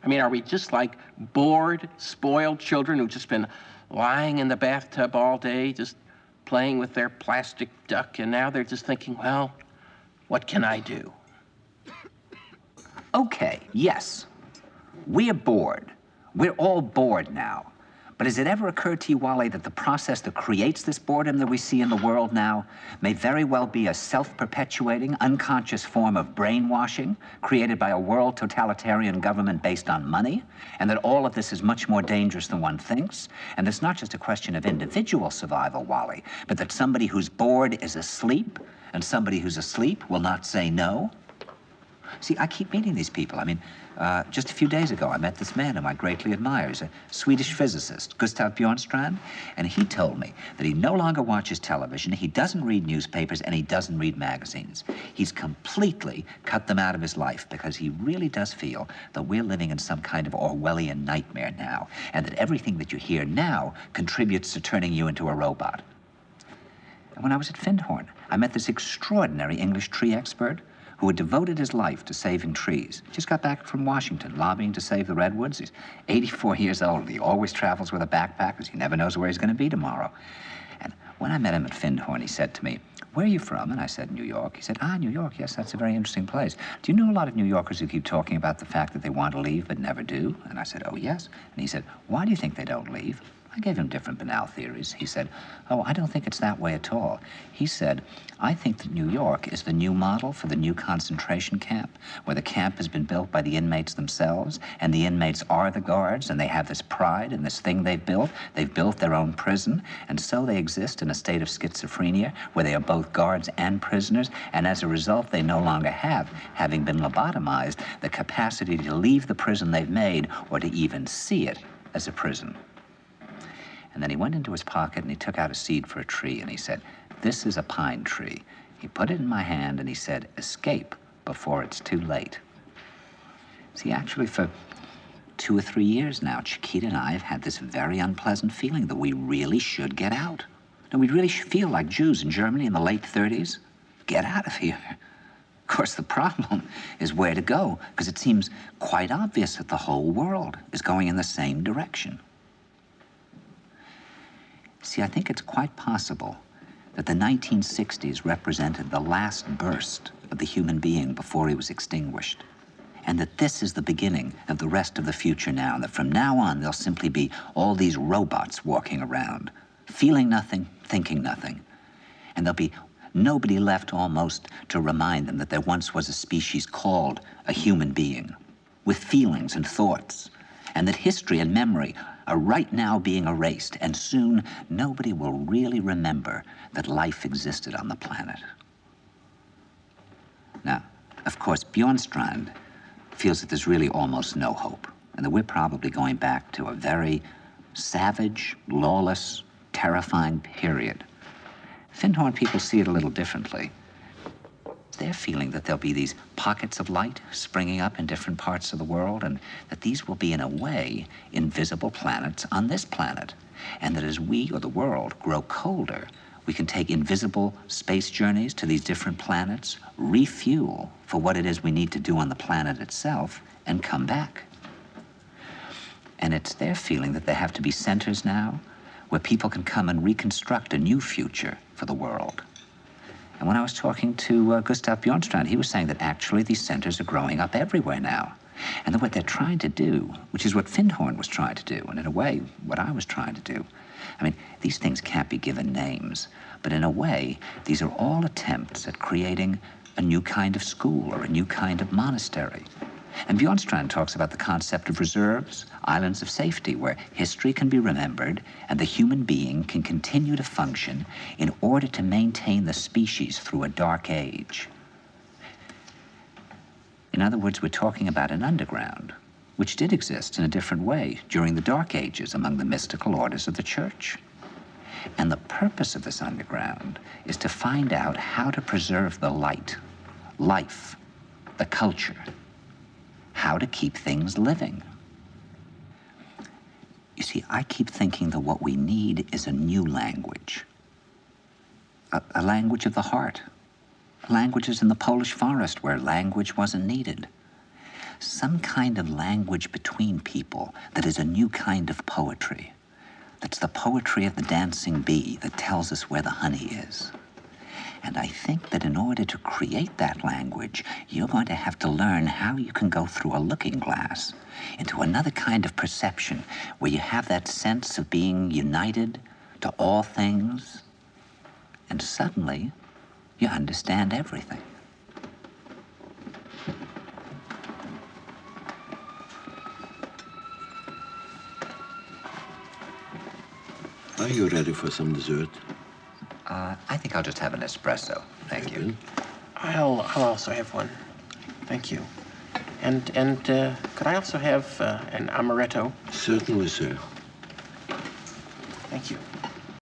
I mean, are we just like bored, spoiled children who've just been lying in the bathtub all day, just playing with their plastic duck, and now they're just thinking, well, what can I do? Okay, yes, we're bored. We're all bored now. But has it ever occurred to you, Wally, that the process that creates this boredom that we see in the world now may very well be a self-perpetuating, unconscious form of brainwashing created by a world totalitarian government based on money, and that all of this is much more dangerous than one thinks, and it's not just a question of individual survival, Wally, but that somebody who's bored is asleep, and somebody who's asleep will not say no? See, I keep meeting these people. I mean, just a few days ago, I met this man whom I greatly admire. He's a Swedish physicist, Gustav Bjornstrand, and he told me that he no longer watches television, he doesn't read newspapers, and he doesn't read magazines. He's completely cut them out of his life because he really does feel that we're living in some kind of Orwellian nightmare now, and that everything that you hear now contributes to turning you into a robot. And when I was at Findhorn, I met this extraordinary English tree expert who had devoted his life to saving trees. Just got back from Washington, lobbying to save the redwoods. He's 84 years old. He always travels with a backpack because he never knows where he's going to be tomorrow. And when I met him at Findhorn, he said to me, "Where are you from?" And I said, "New York." He said, "Ah, New York, yes, that's a very interesting place. Do you know a lot of New Yorkers who keep talking about the fact that they want to leave but never do?" And I said, "Oh, yes." And he said, "Why do you think they don't leave?" I gave him different banal theories. He said, "Oh, I don't think it's that way at all." He said, "I think that New York is the new model for the new concentration camp, where the camp has been built by the inmates themselves, and the inmates are the guards, and they have this pride in this thing they've built. They've built their own prison, and so they exist in a state of schizophrenia, where they are both guards and prisoners, and as a result, they no longer have, having been lobotomized, the capacity to leave the prison they've made, or to even see it as a prison." And then he went into his pocket and he took out a seed for a tree and he said, "This is a pine tree." He put it in my hand and he said, "Escape before it's too late." See, actually for 2 or 3 years now, Chiquita and I have had this very unpleasant feeling that we really should get out. And we really feel like Jews in Germany in the late 30s. Get out of here. Of course, the problem is where to go, because it seems quite obvious that the whole world is going in the same direction. See, I think it's quite possible that the 1960s represented the last burst of the human being before he was extinguished, and that this is the beginning of the rest of the future now, and that from now on there'll simply be all these robots walking around, feeling nothing, thinking nothing, and there'll be nobody left almost to remind them that there once was a species called a human being, with feelings and thoughts, and that history and memory are right now being erased, and soon nobody will really remember that life existed on the planet. Now, of course, Bjornstrand feels that there's really almost no hope, and that we're probably going back to a very savage, lawless, terrifying period. Findhorn people see it a little differently. They're feeling that there'll be these pockets of light springing up in different parts of the world, and that these will be, in a way, invisible planets on this planet. And that as we, or the world, grow colder, we can take invisible space journeys to these different planets, refuel for what it is we need to do on the planet itself, and come back. And it's their feeling that there have to be centers now where people can come and reconstruct a new future for the world. And when I was talking to Gustav Bjornstrand, he was saying that actually these centers are growing up everywhere now. And that what they're trying to do, which is what Findhorn was trying to do, and in a way, what I was trying to do. I mean, these things can't be given names, but in a way, these are all attempts at creating a new kind of school or a new kind of monastery. And Bjornstrand talks about the concept of reserves, islands of safety, where history can be remembered and the human being can continue to function in order to maintain the species through a dark age. In other words, we're talking about an underground, which did exist in a different way during the Dark Ages among the mystical orders of the Church. And the purpose of this underground is to find out how to preserve the light, life, the culture, how to keep things living. You see, I keep thinking that what we need is a new language, a language of the heart, languages in the Polish forest where language wasn't needed. some kind of language between people that is a new kind of poetry. That's the poetry of the dancing bee that tells us where the honey is. And I think that in order to create that language, you're going to have to learn how you can go through a looking glass into another kind of perception where you have that sense of being united to all things, and suddenly you understand everything. Are you ready for some dessert? I think I'll just have an espresso. Thank you. I'll also have one. Thank you. And could I also have an amaretto? Certainly, sir. Thank you.